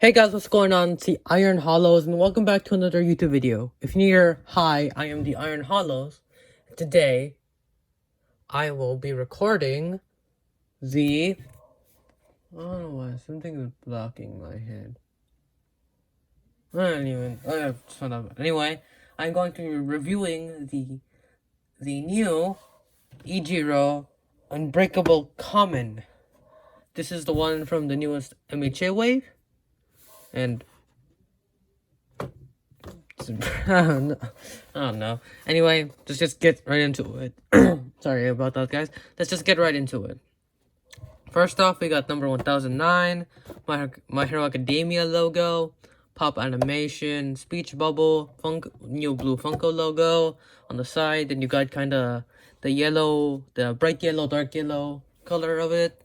Hey guys, what's going on? It's the Iron Hollows, and welcome back to another YouTube video. If you're new here, hi, I am the Iron Hollows. Today, I will be recording the... I don't know why, something is blocking my head. Anyway, I'm going to be reviewing the new Ichiro Unbreakable Common. This is the one from the newest MHA wave, and I don't know. Anyway, let's just get right into it. Sorry about that, guys. Let's just get right into it. First off, we got number 1009, My Hero Academia logo, pop animation, speech bubble, new blue Funko logo on the side. Then you got kind of the bright yellow, dark yellow color of it.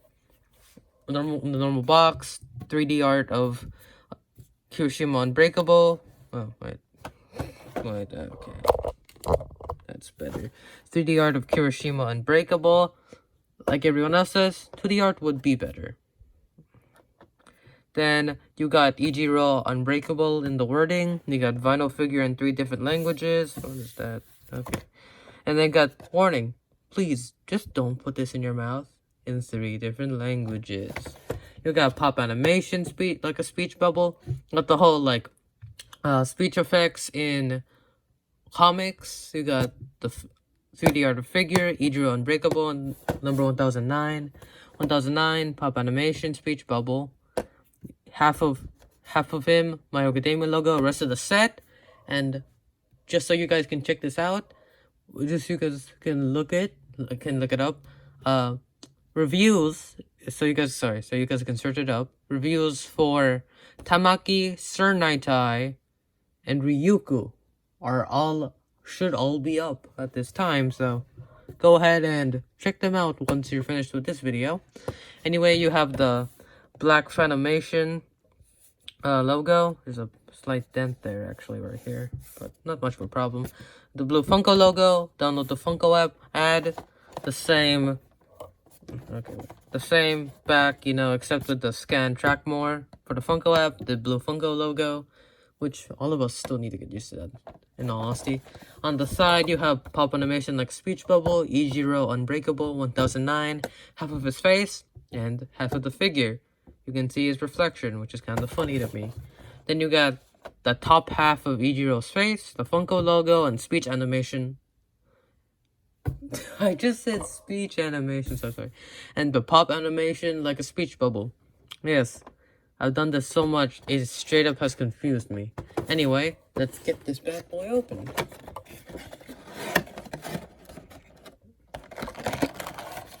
The normal box, 3D art of Kirishima Unbreakable. Oh, wait, okay. That's better. 3D art of Kirishima Unbreakable. Like everyone else says, 2D art would be better. Then you got Ichiro Unbreakable in the wording. You got vinyl figure in 3 different languages. What is that? Okay. And then got warning. Please, just don't put this in your mouth in 3 different languages. You got pop animation, like a speech bubble. Got the whole, speech effects in comics. You got the 3D art of figure, Ichiro Unbreakable, and number 1009. 1009, pop animation, speech bubble. Half of him, My Hero Academia logo, rest of the set. And just so you guys can check this out, just so you guys can look it up. Reviews, so you guys can search it up. Reviews for Tamaki, Sir Naitai, and Ryuku should all be up at this time, so go ahead and check them out once you're finished with this video. Anyway, you have the black Funimation logo. There's a slight dent there, actually, right here, but not much of a problem. The blue Funko logo. Download the Funko app. Add the same back, except with the scan track more for the Funko app. The blue Funko logo, which all of us still need to get used to that, in all honesty. On the side, you have pop animation like speech bubble, Ichiro Unbreakable 1009, half of his face, and half of the figure. You can see his reflection, which is kind of funny to me. Then you got the top half of Ichiro's face, the Funko logo, and speech animation. I just said speech animation, so sorry. And the pop animation like a speech bubble. Yes, I've done this so much, it straight up has confused me. Anyway, let's get this bad boy open.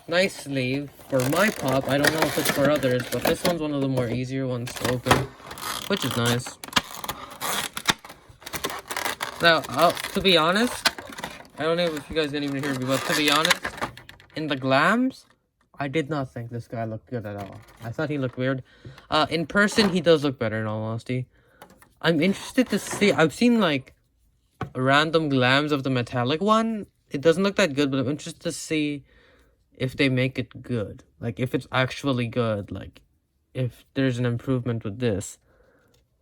Nice sleeve for my pop. I don't know if it's for others, but this one's one of the more easier ones to open, which is nice. Now, to be honest, I don't know if you guys didn't even hear me, but to be honest, in the glams, I did not think this guy looked good at all. I thought he looked weird. In person, he does look better, in all honesty. I'm interested to see. I've seen, random glams of the metallic one. It doesn't look that good, but I'm interested to see if they make it good. Like, if it's actually good. Like, if there's an improvement with this.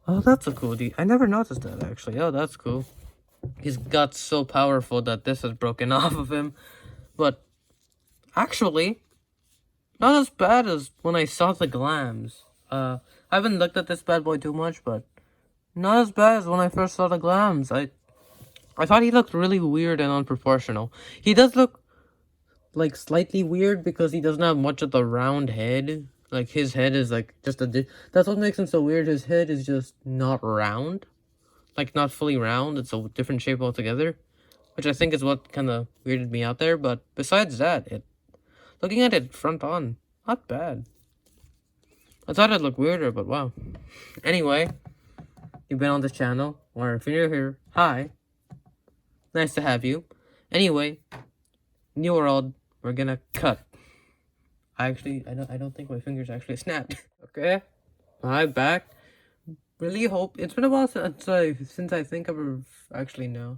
Oh, that's a cool deal. I never noticed that, actually. Oh, that's cool. His gut's so powerful that this has broken off of him. But, actually, not as bad as when I saw the glams. I haven't looked at this bad boy too much, but not as bad as when I first saw the glams. I thought he looked really weird and unproportional. He does look, slightly weird because he doesn't have much of the round head. Like, his head is, just that's what makes him so weird. His head is just not round. Like, not fully round. It's a different shape altogether. Which I think is what kind of weirded me out there. But besides that, looking at it front on, not bad. I thought it'd look weirder, but wow. Anyway, you've been on this channel, or if you're new here, hi. Nice to have you. Anyway, New World, we're gonna cut. I don't think my fingers actually snapped. Okay, I'm back. Really hope it's been a while since I think I've actually know.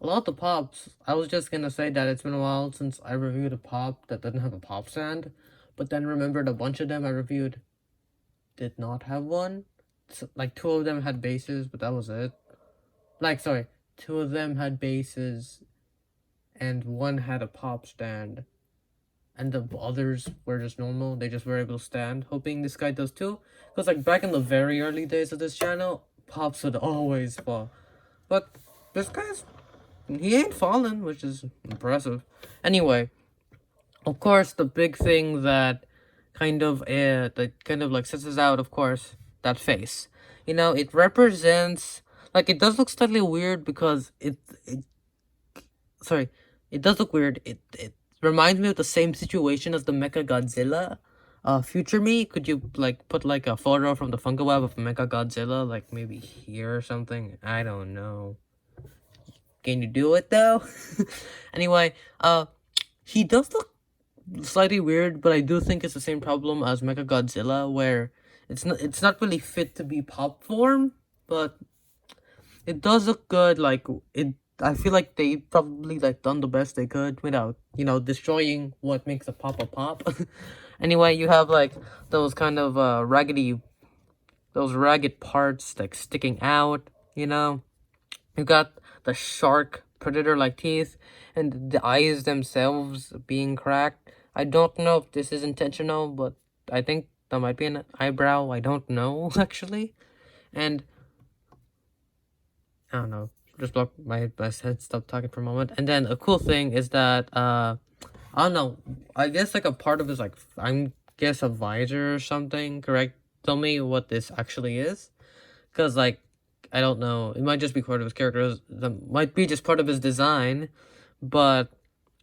A lot of the pops, I was just gonna say that it's been a while since I reviewed a pop that didn't have a pop stand, but then remembered a bunch of them I reviewed did not have one. like 2 of them had bases, but that was it. Like, sorry, 2 of them had bases, and 1 had a pop stand, and the others were just normal. They just were able to stand. Hoping this guy does too, because like back in the very early days of this channel, pops would always fall, but this guy's he ain't fallen, which is impressive. Anyway, of course, the big thing that kind of like sets us out, of course, that face. You know, it represents, like, it does look slightly weird because sorry, it does look weird. It reminds me of the same situation as the Mecha Godzilla. Future me, could you like put like a photo from the Funko web of Mecha Godzilla, like maybe here or something? I don't know. Can you do it though? Anyway, he does look slightly weird, but I do think it's the same problem as Mecha Godzilla, where it's not really fit to be pop form, but it does look good. Like it, I feel like they probably like done the best they could without, you know, destroying what makes a pop. Anyway, you have like those kind of those ragged parts like sticking out, you know. You got the shark predator-like teeth, and the eyes themselves being cracked. I don't know if this is intentional, but I think that might be an eyebrow. I don't know, actually. And I don't know. Just block my head, stop talking for a moment. And then a cool thing is that, I don't know. I guess like a part of his, like, I guess a visor or something, correct? Tell me what this actually is. Because, like, I don't know. It might just be part of his character. That might be just part of his design. But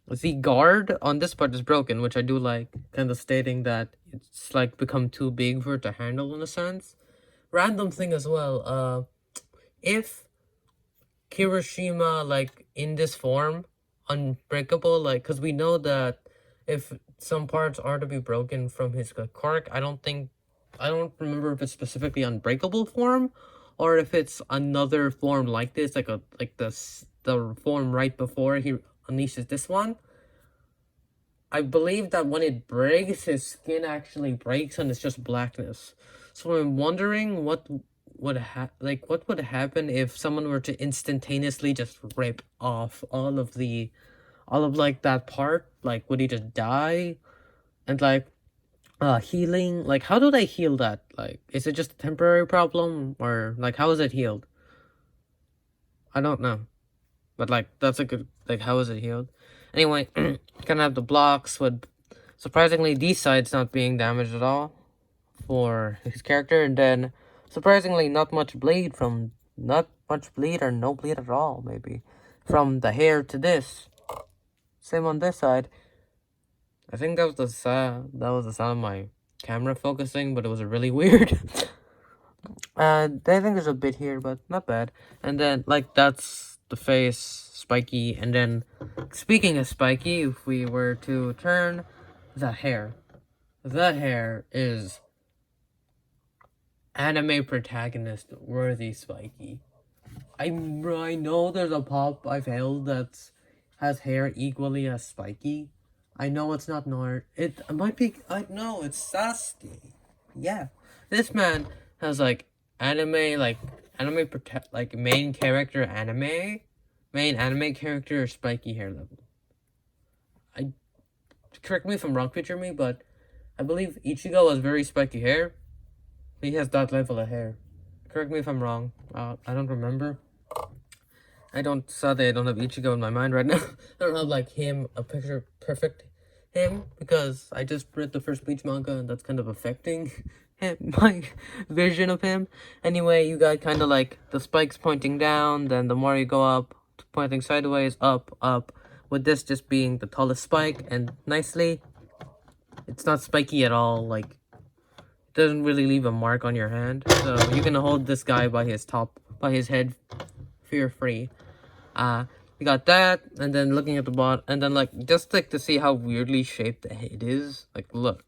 the guard on this part is broken, which I do like. Kind of stating that it's like become too big for it to handle in a sense. Random thing as well. If Kirishima, like, in this form, Unbreakable, like, because we know that if some parts are to be broken from his cork, I don't remember if it's specifically Unbreakable form, or if it's another form like this, like the form right before he unleashes this one. I believe that when it breaks, his skin actually breaks and it's just blackness. So I'm wondering what would happen if someone were to instantaneously just rip off all of like that part. Like, would he just die? And like healing, like, how do they heal that? Like, is it just a temporary problem, or like how is it healed? I don't know, but like that's a good, like, how is it healed? Anyway, gonna have the blocks with surprisingly these sides not being damaged at all for his character, and then surprisingly not much bleed or no bleed at all, maybe from the hair to this. Same on this side. I think that was the sound of my camera focusing, but it was really weird. And I think there's a bit here, but not bad. And then, like, that's the face, spiky. And then, speaking of spiky, if we were to turn that hair is anime protagonist worthy spiky. I know there's a pop I've held that has hair equally as spiky. I know it's not Nord. It might be. I know it's Sasuke. Yeah, this man has like anime, like main anime character spiky hair level. I correct me if I'm wrong, picture me, but I believe Ichigo has very spiky hair. He has that level of hair. Correct me if I'm wrong. I don't remember. Sadly, I don't have Ichigo in my mind right now. I don't have, like, him, a picture perfect him, because I just read the first Bleach manga, and that's kind of affecting my vision of him. Anyway, you got kind of, like, the spikes pointing down, then the more you go up, pointing sideways, up, with this just being the tallest spike, and nicely, it's not spiky at all, like, it doesn't really leave a mark on your hand, so you can hold this guy by his head, fear-free. You got that, and then looking at the bottom, and then, like, just, like, to see how weirdly shaped the head is. Like, look.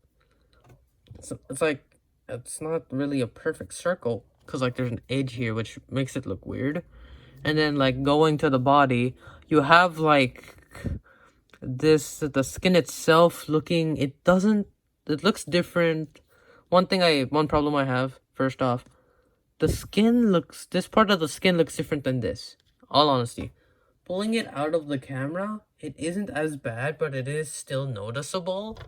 It's like, it's not really a perfect circle, because, like, there's an edge here, which makes it look weird. And then, like, going to the body, you have, like, the skin itself looking, it looks different. One problem I have, first off, the skin looks, this part of the skin looks different than this. All honesty. Pulling it out of the camera, it isn't as bad, but it is still noticeable.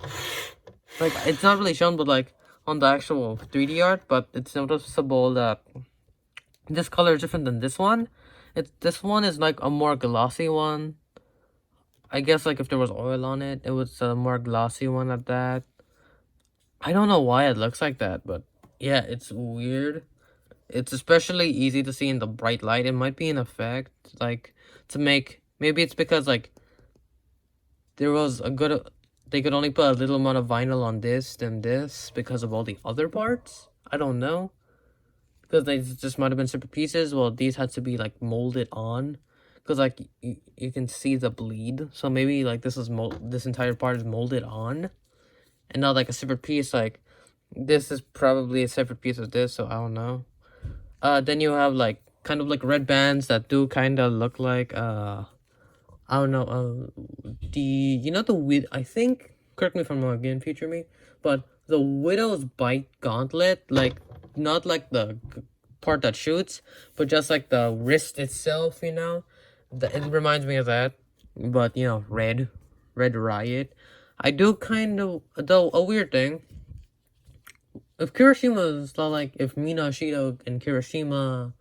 Like, it's not really shown, but like, on the actual 3D art, but it's noticeable that this color is different than this one. This one is like a more glossy one. I guess like if there was oil on it, it was a more glossy one at that. I don't know why it looks like that, but yeah, it's weird. It's especially easy to see in the bright light. It might be an effect, like, to make, maybe it's because like there was a good, they could only put a little amount of vinyl on this than this because of all the other parts. I don't know. Because they just might have been separate pieces. Well, these had to be like molded on. Because like you can see the bleed. So maybe like this is this entire part is molded on. And not like a separate piece. Like this is probably a separate piece of this. So I don't know. Then you have like kind of like red bands that do kind of look like I don't know, I think, correct me if I'm wrong again, future me, but the Widow's Bite gauntlet, like, not like the part that shoots, but just like the wrist itself, it reminds me of that, but, Red Riot. I do kind of, though, a weird thing, if Kirishima's like, if Minashido and Kirishima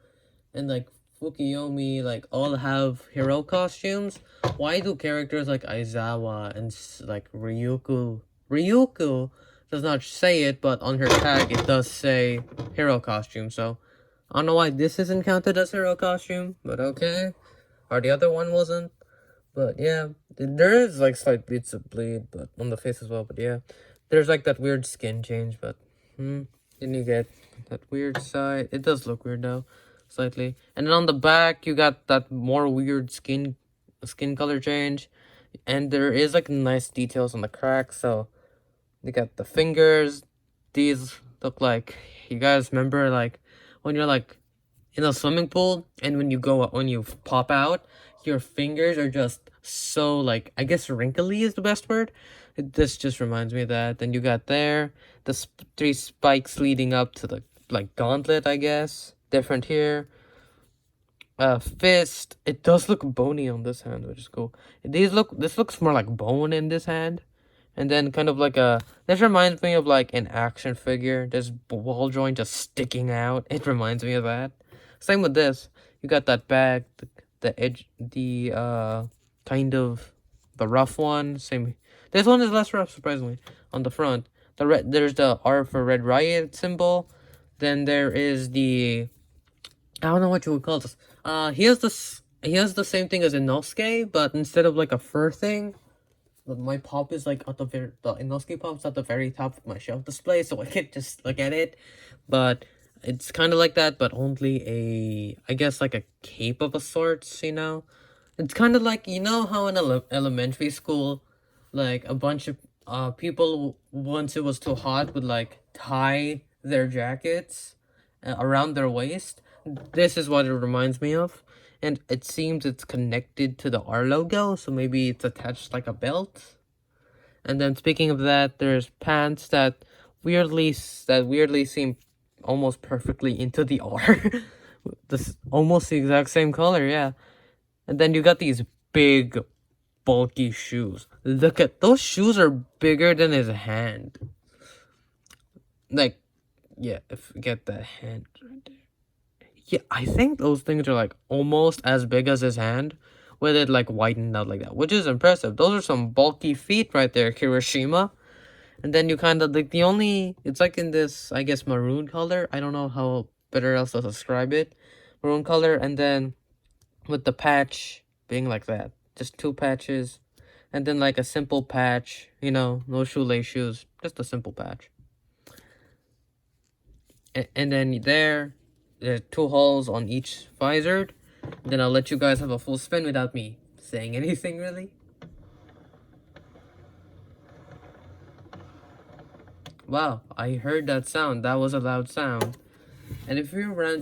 and like Fukiyomi like all have hero costumes, why do characters like Aizawa and like Ryuko does not say it, but on her tag it does say hero costume, so I don't know why this isn't counted as hero costume, but okay. Or the other one wasn't. But yeah, there is like slight bits of bleed, but on the face as well, but yeah. There's like that weird skin change, but then you get that weird side. It does look weird though, slightly. And then on the back, you got that more weird skin color change. And there is like nice details on the cracks. So you got the fingers. These look like, you guys remember like when you're like in a swimming pool and when you pop out, your fingers are just so like, I guess wrinkly is the best word. This just reminds me of that. Then you got the three spikes leading up to the like gauntlet, I guess. Different here. Fist. It does look bony on this hand, which is cool. This looks more like bone in this hand. And then kind of like this reminds me of like an action figure. This ball joint just sticking out. It reminds me of that. Same with this. You got that bag, the edge, kind of the rough one. Same. This one is less rough, surprisingly. On the front, there's the R for Red Riot symbol. Then there is the, I don't know what you would call this. He has the same thing as Inosuke, but instead of like a fur thing, my pop is like at the Inosuke pop's at the very top of my shelf display, so I can't just look at it. But it's kind of like that, but only I guess like a cape of a sorts, It's kind of like, how in elementary school, like a bunch of people, once it was too hot, would like tie their jackets around their waist. This is what it reminds me of. And it seems it's connected to the R logo, so maybe it's attached like a belt. And then speaking of that, there's pants that weirdly seem almost perfectly into the R. This almost the exact same color, yeah. And then you got these big, bulky shoes. Look at those shoes, are bigger than his hand. Like, yeah, if you get that hand right there. Yeah, I think those things are like almost as big as his hand, with it like widened out like that, which is impressive. Those are some bulky feet right there, Kirishima. And then you kind of like it's like in this, I guess, maroon color. I don't know how better else to describe it. Maroon color, and then with the patch being like that, just two patches, and then like a simple patch, no shoelace shoes, just a simple patch. And then there's two holes on each visor. Then I'll let you guys have a full spin without me saying anything, really. Wow, I heard that sound. That was a loud sound. And if you're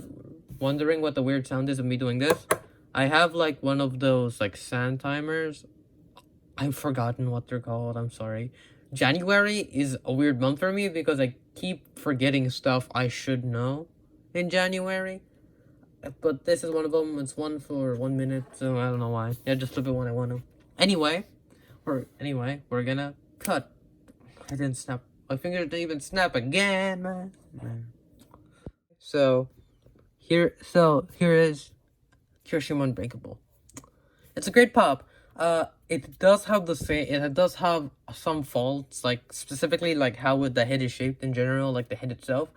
wondering what the weird sound is of me doing this, I have like one of those like sand timers. I've forgotten what they're called. I'm sorry. January is a weird month for me because I keep forgetting stuff I should know. in January. But this is one of them. It's one for 1 minute, so I don't know why. Yeah, just flip it when I want to. Anyway, we're gonna cut. I didn't snap. My finger didn't even snap again, man. So here is Kirishima Unbreakable. It's a great pop. It does have the same. It does have some faults, like specifically like how the head is shaped in general, like the head itself.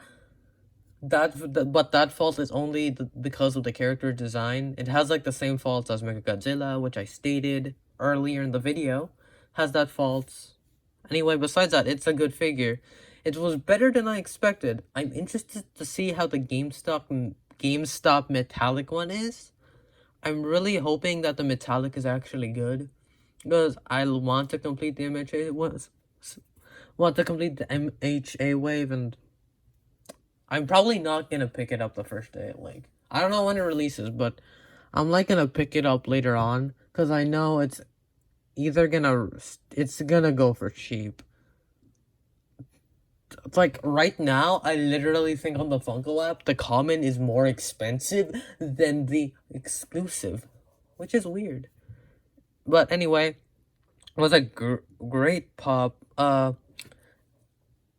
But that fault is only because of the character design. It has like the same faults as Mechagodzilla, which I stated earlier in the video. Has that faults. Anyway, besides that, it's a good figure. It was better than I expected. I'm interested to see how the GameStop metallic one is. I'm really hoping that the metallic is actually good, because I want to complete the MHA wave, and I'm probably not gonna pick it up the first day. Like, I don't know when it releases, but I'm like gonna pick it up later on, because I know it's gonna go for cheap. It's like right now, I literally think on the Funko app, the common is more expensive than the exclusive, which is weird. But anyway, it was a great pop.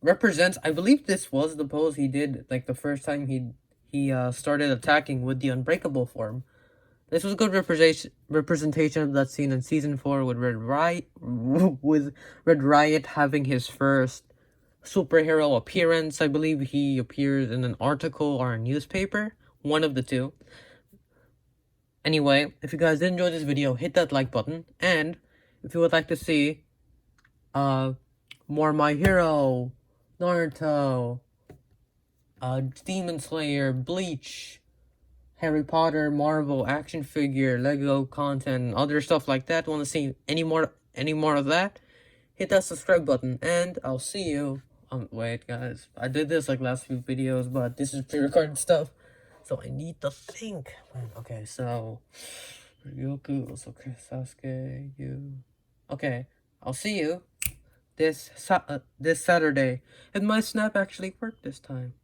Represents. I believe this was the pose he did like the first time he started attacking with the Unbreakable form. This was a good representation of that scene in season 4 with Red Riot having his first superhero appearance. I believe he appears in an article or a newspaper, one of the two. Anyway, if you guys did enjoy this video, hit that like button, and if you would like to see more My Hero, Naruto, Demon Slayer, Bleach, Harry Potter, Marvel, action figure, Lego content, and other stuff like that, want to see any more of that, hit that subscribe button, and I'll see you. Wait, guys, I did this like last few videos, but this is pre-recorded stuff, so I need to think. Okay, so Ryoku, okay, Sasuke, you. Okay, I'll see you this Saturday. And my snap actually worked this time.